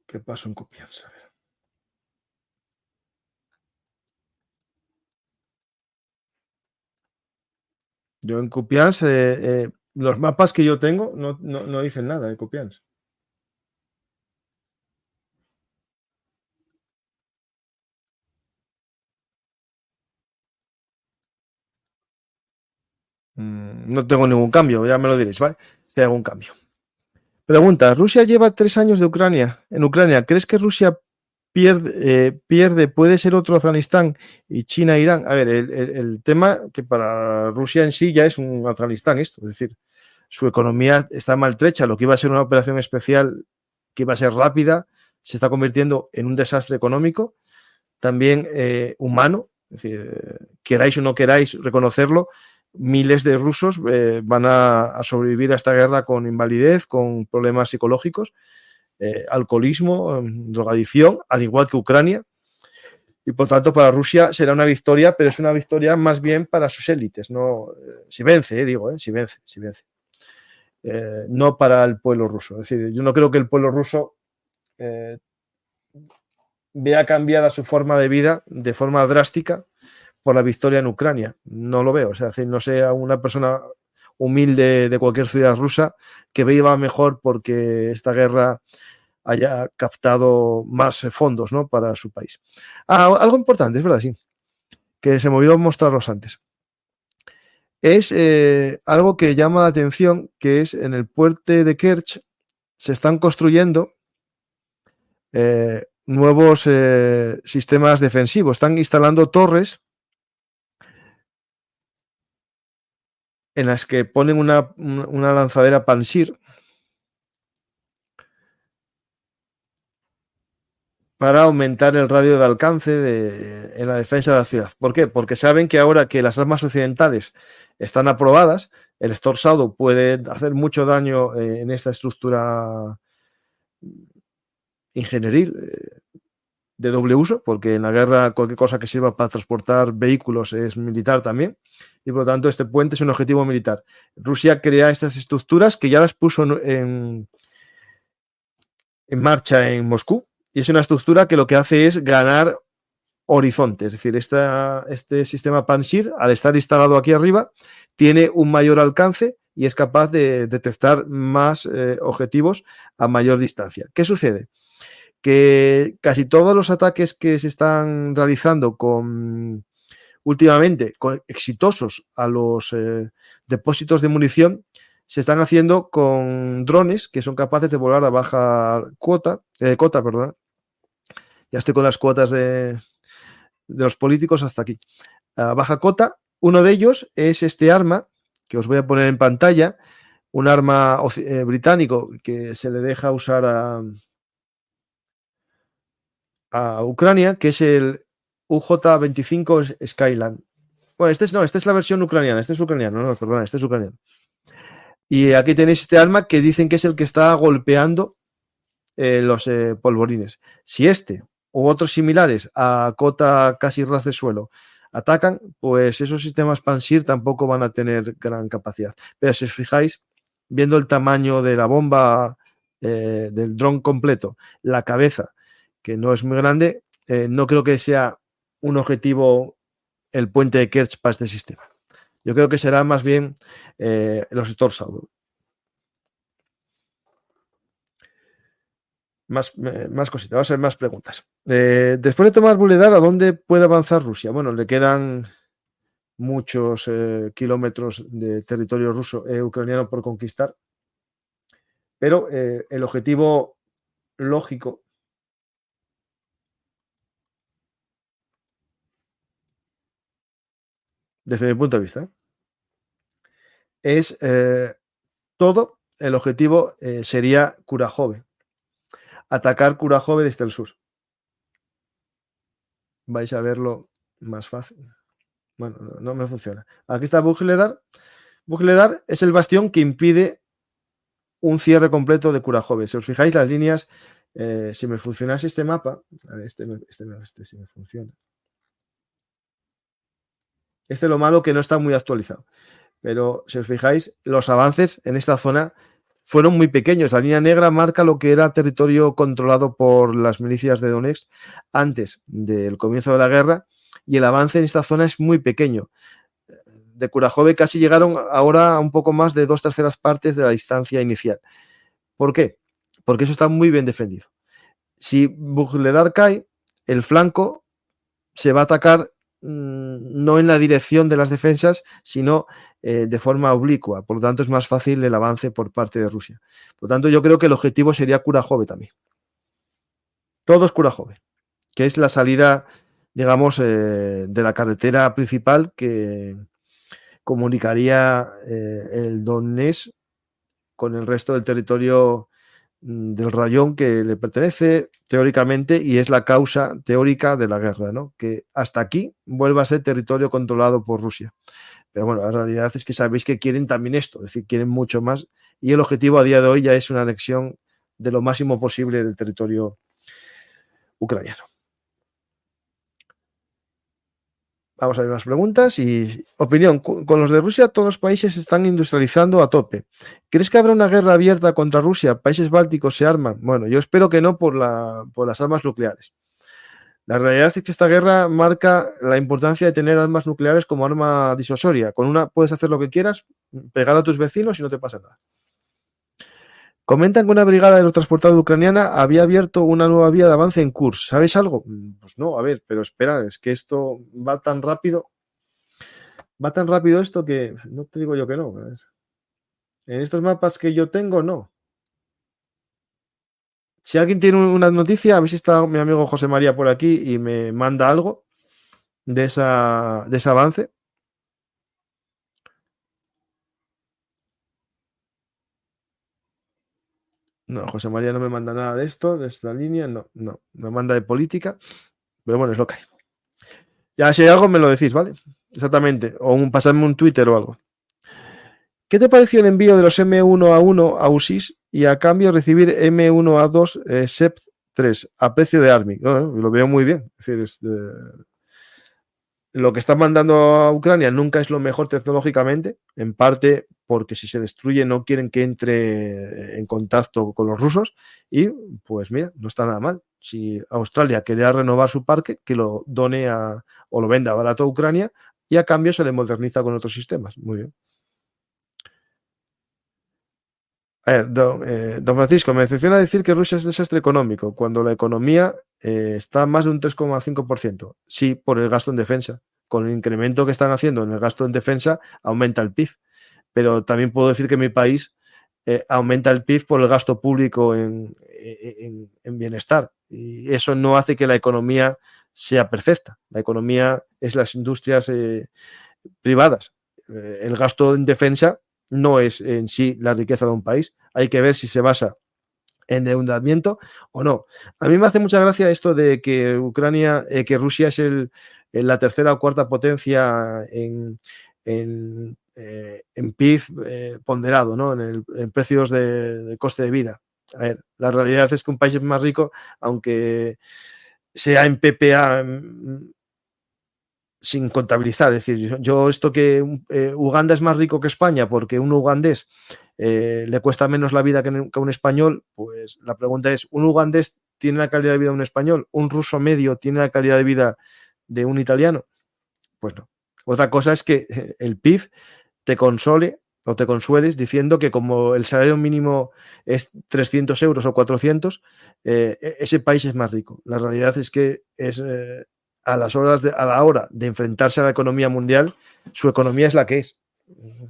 ¿Qué pasó en Kupiansk? A ver. Yo en Kupiansk, los mapas que yo tengo no dicen nada de Kupiansk. No tengo ningún cambio, ya me lo diréis, ¿vale? Si hay algún cambio. Pregunta, Rusia lleva 3 años en Ucrania. ¿Crees que Rusia pierde, puede ser otro Afganistán y China, Irán? A ver, el tema que para Rusia en sí ya es un Afganistán esto, es decir, su economía está maltrecha, lo que iba a ser una operación especial que iba a ser rápida, se está convirtiendo en un desastre económico, también humano, es decir, queráis o no queráis reconocerlo, miles de rusos van a sobrevivir a esta guerra con invalidez, con problemas psicológicos, alcoholismo, drogadicción, al igual que Ucrania. Y por tanto, para Rusia será una victoria, pero es una victoria más bien para sus élites. No, si vence, si vence, si vence. No para el pueblo ruso. Es decir, yo no creo que el pueblo ruso vea cambiada su forma de vida de forma drástica por la victoria en Ucrania. No lo veo. O sea, no sé a una persona humilde de cualquier ciudad rusa que viva mejor porque esta guerra haya captado más fondos, ¿no?, para su país. Algo importante, es verdad, sí, que se me olvidó mostraros antes. Es algo que llama la atención, que es en el puerto de Kerch se están construyendo nuevos sistemas defensivos. Están instalando torres en las que ponen una lanzadera Pantsir para aumentar el radio de alcance en la defensa de la ciudad. ¿Por qué? Porque saben que ahora que las armas occidentales están aprobadas, el Storsado puede hacer mucho daño en esta estructura ingenieril de doble uso, porque en la guerra cualquier cosa que sirva para transportar vehículos es militar también, y por lo tanto este puente es un objetivo militar. Rusia crea estas estructuras que ya las puso en marcha en Moscú, y es una estructura que lo que hace es ganar horizonte, es decir, este sistema Pantsir, al estar instalado aquí arriba, tiene un mayor alcance y es capaz de detectar más objetivos a mayor distancia. ¿Qué sucede? Que casi todos los ataques que se están realizando últimamente, exitosos a los depósitos de munición, se están haciendo con drones que son capaces de volar a baja cota, perdón. Ya estoy con las cuotas de los políticos hasta aquí. A baja cota, uno de ellos es este arma que os voy a poner en pantalla, un arma británico que se le deja usar a Ucrania, que es el UJ-25 Skyland. Bueno, esta es la versión ucraniana, este es ucraniano, no, perdona, este es ucraniano. Y aquí tenéis este arma que dicen que es el que está golpeando los polvorines. Si este u otros similares a cota casi ras de suelo atacan, pues esos sistemas Pantsir tampoco van a tener gran capacidad. Pero si os fijáis, viendo el tamaño de la bomba del dron completo, la cabeza, que no es muy grande, no creo que sea un objetivo el puente de Kerch para este sistema. Yo creo que será más bien los Storsado. Más cositas, vamos a ver más preguntas. Después de tomar Vuhledar, ¿a dónde puede avanzar Rusia? Bueno, le quedan muchos kilómetros de territorio ruso ucraniano por conquistar, pero el objetivo lógico desde mi punto de vista es todo el objetivo sería Kurahove, atacar Kurahove desde el sur. Vais a verlo más fácil. Bueno, no me funciona. Aquí está Vuhledar. Vuhledar es el bastión que impide un cierre completo de Kurahove. Si os fijáis, las líneas, si me funcionase este mapa, a ver, este si me funciona. Este es lo malo que no está muy actualizado. Pero si os fijáis, los avances en esta zona fueron muy pequeños. La línea negra marca lo que era territorio controlado por las milicias de Donetsk antes del comienzo de la guerra y el avance en esta zona es muy pequeño. de Kurahove casi llegaron ahora a un poco más de 2/3 partes de la distancia inicial. ¿Por qué? Porque eso está muy bien defendido. Si Vuhledar cae, el flanco se va a atacar no en la dirección de las defensas, sino de forma oblicua. Por lo tanto, es más fácil el avance por parte de Rusia. Por lo tanto, yo creo que el objetivo sería Kurahove también. Todo es Kurahove, que es la salida, digamos, de la carretera principal que comunicaría el Donetsk con el resto del territorio del rayón que le pertenece teóricamente y es la causa teórica de la guerra, ¿no? Que hasta aquí vuelva a ser territorio controlado por Rusia. Pero bueno, la realidad es que sabéis que quieren también esto, es decir, quieren mucho más y el objetivo a día de hoy ya es una anexión de lo máximo posible del territorio ucraniano. Vamos a ver más preguntas y opinión. Con los de Rusia, todos los países se están industrializando a tope. ¿Crees que habrá una guerra abierta contra Rusia? ¿Países bálticos se arman? Bueno, yo espero que no por las armas nucleares. La realidad es que esta guerra marca la importancia de tener armas nucleares como arma disuasoria. Con una puedes hacer lo que quieras, pegar a tus vecinos y no te pasa nada. Comentan que una brigada aerotransportada ucraniana había abierto una nueva vía de avance en Kursk. ¿Sabes algo? Pues no, a ver, pero espera, es que esto va tan rápido. Va tan rápido esto que no te digo yo que no. En estos mapas que yo tengo, no. Si alguien tiene una noticia, a ver si está mi amigo José María por aquí y me manda algo de ese avance. No, José María no me manda nada de esto, de esta línea, no. Me manda de política, pero bueno, es lo que hay. Ya si hay algo me lo decís, ¿vale? Exactamente, o pasadme un Twitter o algo. ¿Qué te pareció el envío de los M1A1 a USIS y a cambio recibir M1A2 SEP 3 a precio de Army? No, lo veo muy bien. Es decir, lo que están mandando a Ucrania nunca es lo mejor tecnológicamente, en parte porque si se destruye no quieren que entre en contacto con los rusos y pues mira, no está nada mal. Si Australia quería renovar su parque, que lo done o lo venda barato a Ucrania y a cambio se le moderniza con otros sistemas. Muy bien. A ver, don Francisco, me decepciona decir que Rusia es desastre económico, cuando la economía está más de un 3,5%. Sí, por el gasto en defensa. Con el incremento que están haciendo en el gasto en defensa, aumenta el PIB. Pero también puedo decir que mi país aumenta el PIB por el gasto público en bienestar. Y eso no hace que la economía sea perfecta. La economía es las industrias privadas. El gasto en defensa no es en sí la riqueza de un país. Hay que ver si se basa en endeudamiento o no. A mí me hace mucha gracia esto de que que Rusia es la tercera o cuarta potencia en PIB ponderado, ¿no? En precios de coste de vida. A ver, la realidad es que un país es más rico, aunque sea en PPA sin contabilizar. Es decir, yo esto que Uganda es más rico que España porque un ugandés le cuesta menos la vida que un español, pues la pregunta es, ¿un ugandés tiene la calidad de vida de un español? ¿Un ruso medio tiene la calidad de vida de un italiano? Pues no. Otra cosa es que el PIB te console o te consueles diciendo que como el salario mínimo es 300 euros o 400, ese país es más rico. La realidad es que es a la hora de enfrentarse a la economía mundial, su economía es la que es,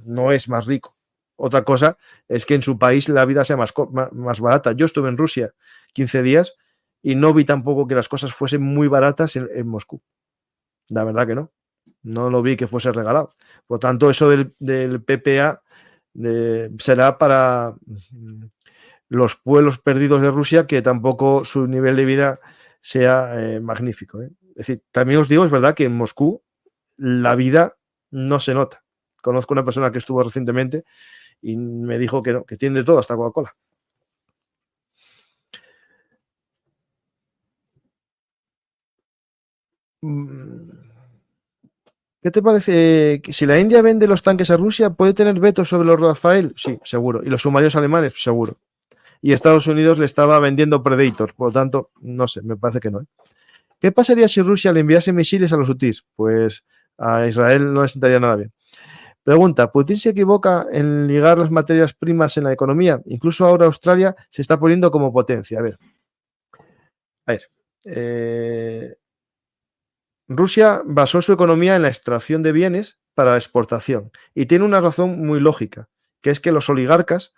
no es más rico. Otra cosa es que en su país la vida sea más barata. Yo estuve en Rusia 15 días y no vi tampoco que las cosas fuesen muy baratas en Moscú. La verdad que no. No lo vi que fuese regalado. Por lo tanto, eso del PPA será para los pueblos perdidos de Rusia, que tampoco su nivel de vida sea magnífico. Es decir, también os digo, es verdad que en Moscú la vida no se nota. Conozco una persona que estuvo recientemente y me dijo que no, que tiene de todo, hasta Coca-Cola. ¿Qué te parece? Que si la India vende los tanques a Rusia, ¿puede tener vetos sobre los Rafael? Sí, seguro. ¿Y los submarinos alemanes? Seguro. Y Estados Unidos le estaba vendiendo Predators, por lo tanto, no sé, me parece que no. ¿Qué pasaría si Rusia le enviase misiles a los hutíes? Pues a Israel no le sentaría nada bien. Pregunta, ¿Putin se equivoca en ligar las materias primas en la economía? Incluso ahora Australia se está poniendo como potencia. A ver. Rusia basó su economía en la extracción de bienes para la exportación y tiene una razón muy lógica, que es que los oligarcas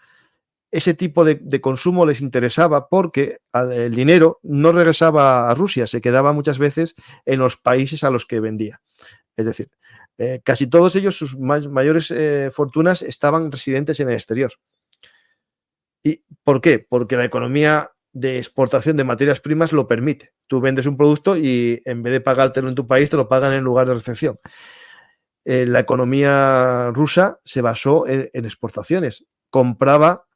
ese tipo de consumo les interesaba porque el dinero no regresaba a Rusia, se quedaba muchas veces en los países a los que vendía. Es decir, casi todos ellos, sus mayores fortunas estaban residentes en el exterior. ¿Y por qué? Porque la economía de exportación de materias primas lo permite. Tú vendes un producto y en vez de pagártelo en tu país, te lo pagan en lugar de recepción. La economía rusa se basó en exportaciones. Compraba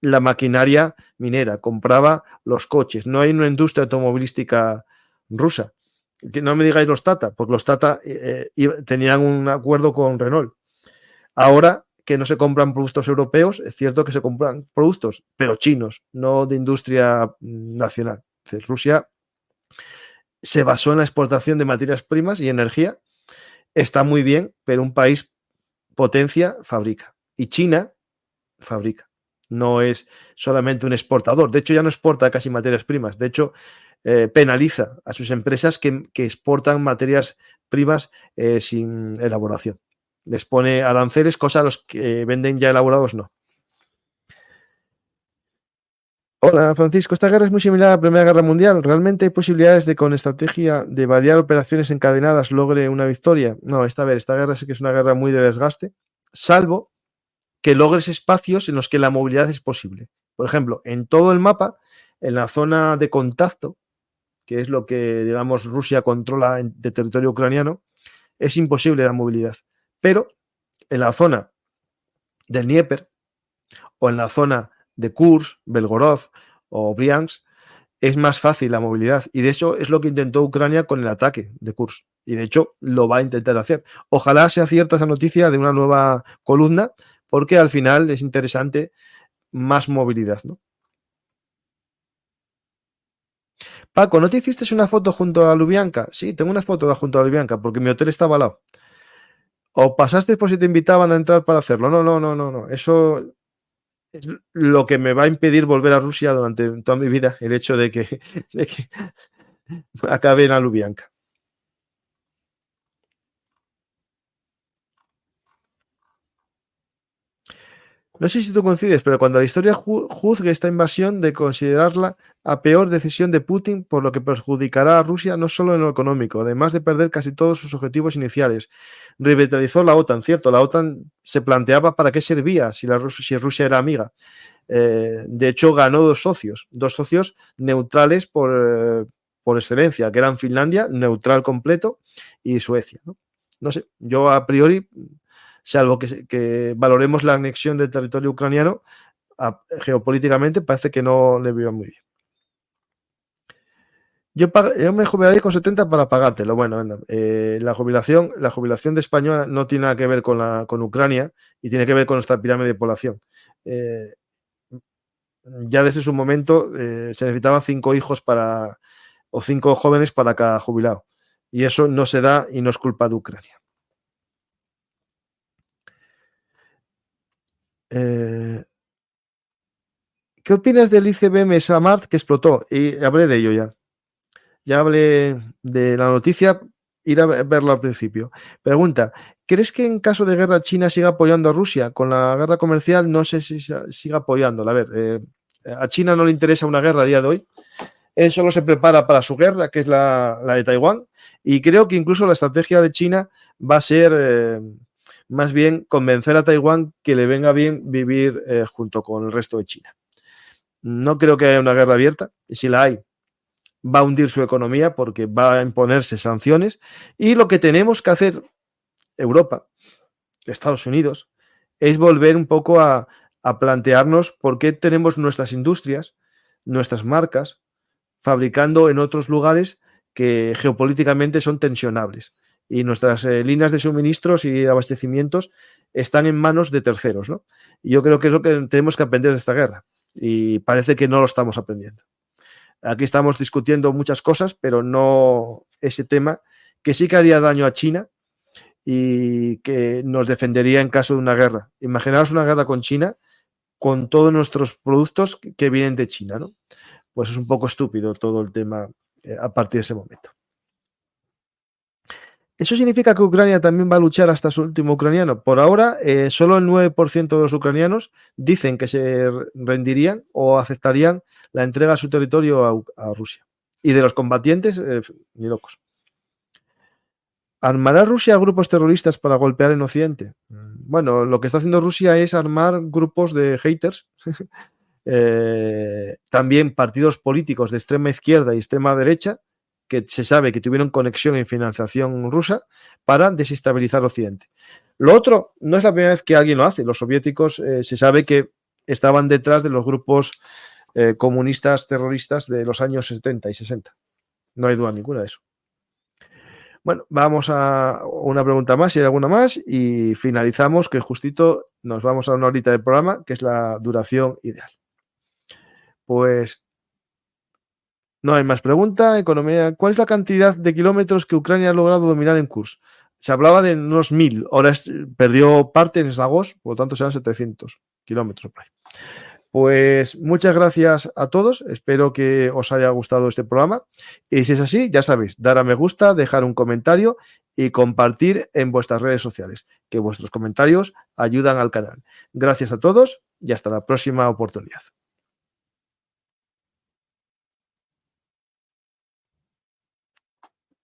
la maquinaria minera, compraba los coches. No hay una industria automovilística rusa. Que no me digáis los Tata, porque los Tata tenían un acuerdo con Renault. Ahora que no se compran productos europeos, es cierto que se compran productos, pero chinos, no de industria nacional. Entonces, Rusia se basó en la exportación de materias primas y energía. Está muy bien, pero un país potencia fabrica. Y China fabrica. No es solamente un exportador. De hecho, ya no exporta casi materias primas. De hecho, penaliza a sus empresas que exportan materias primas sin elaboración. Les pone aranceles, cosa a los que venden ya elaborados no. Hola Francisco, esta guerra es muy similar a la Primera Guerra Mundial. ¿Realmente hay posibilidades de con estrategia de variar operaciones encadenadas logre una victoria? No, esta guerra sí que es una guerra muy de desgaste, salvo que logres espacios en los que la movilidad es posible. Por ejemplo, en todo el mapa, en la zona de contacto, que es lo que, digamos, Rusia controla de territorio ucraniano, es imposible la movilidad. Pero en la zona del Dnieper o en la zona de Kursk, Belgorod o Briansk, es más fácil la movilidad. Y de hecho es lo que intentó Ucrania con el ataque de Kursk. Y de hecho lo va a intentar hacer. Ojalá sea cierta esa noticia de una nueva columna, porque al final es interesante más movilidad, ¿no? Paco, ¿no te hiciste una foto junto a la Lubyanka? Sí, tengo una foto junto a la Lubyanka, porque mi hotel estaba al lado. ¿O pasaste por si te invitaban a entrar para hacerlo? No, no, no, no, no. Eso es lo que me va a impedir volver a Rusia durante toda mi vida, el hecho de que acabe en la Lubyanka. No sé si tú coincides, pero cuando la historia juzgue esta invasión, de considerarla a peor decisión de Putin, por lo que perjudicará a Rusia no solo en lo económico, además de perder casi todos sus objetivos iniciales. Revitalizó la OTAN, cierto, la OTAN se planteaba para qué servía si Rusia era amiga. De hecho, ganó dos socios neutrales por excelencia, que eran Finlandia, neutral completo, y Suecia. No sé, yo a priori, salvo que valoremos la anexión del territorio ucraniano, geopolíticamente parece que no le veo muy bien. Yo me jubilaré con 70 para pagártelo. Bueno, la jubilación de española no tiene nada que ver con Ucrania y tiene que ver con nuestra pirámide de población. Ya desde su momento se necesitaban 5 hijos o 5 jóvenes para cada jubilado. Y eso no se da y no es culpa de Ucrania. ¿Qué opinas del ICBM Samart que explotó? Y hablé de ello ya. Ya hablé de la noticia, ir a verlo al principio. Pregunta, ¿crees que en caso de guerra China siga apoyando a Rusia? Con la guerra comercial no sé si siga apoyándola. A ver, a China no le interesa una guerra a día de hoy. Él solo se prepara para su guerra, que es la de Taiwán, y creo que incluso la estrategia de China va a ser más bien convencer a Taiwán que le venga bien vivir junto con el resto de China. No creo que haya una guerra abierta, y si la hay, va a hundir su economía porque va a imponerse sanciones, y lo que tenemos que hacer Europa, Estados Unidos, es volver un poco a plantearnos por qué tenemos nuestras industrias, nuestras marcas, fabricando en otros lugares que geopolíticamente son tensionables. Y nuestras líneas de suministros y abastecimientos están en manos de terceros, ¿no? Y yo creo que es lo que tenemos que aprender de esta guerra. Y parece que no lo estamos aprendiendo. Aquí estamos discutiendo muchas cosas, pero no ese tema que sí que haría daño a China y que nos defendería en caso de una guerra. Imaginaos una guerra con China con todos nuestros productos que vienen de China, ¿no? Pues es un poco estúpido todo el tema a partir de ese momento. ¿Eso significa que Ucrania también va a luchar hasta su último ucraniano? Por ahora, solo el 9% de los ucranianos dicen que se rendirían o aceptarían la entrega a su territorio a Rusia. Y de los combatientes, ni locos. ¿Armará Rusia grupos terroristas para golpear en Occidente? Bueno, lo que está haciendo Rusia es armar grupos de haters, también partidos políticos de extrema izquierda y extrema derecha, que se sabe que tuvieron conexión en financiación rusa para desestabilizar Occidente. Lo otro, no es la primera vez que alguien lo hace. Los soviéticos se sabe que estaban detrás de los grupos comunistas terroristas de los años 70 y 60. No hay duda ninguna de eso. Bueno, vamos a una pregunta más, si hay alguna más, y finalizamos, que justito nos vamos a una horita del programa, que es la duración ideal. Pues no hay más pregunta. Economía. ¿Cuál es la cantidad de kilómetros que Ucrania ha logrado dominar en Kursk? Se hablaba de unos 1000, ahora perdió parte en Zagos, por lo tanto serán 700 kilómetros por ahí. Pues muchas gracias a todos, espero que os haya gustado este programa y si es así, ya sabéis, dar a me gusta, dejar un comentario y compartir en vuestras redes sociales, que vuestros comentarios ayudan al canal. Gracias a todos y hasta la próxima oportunidad.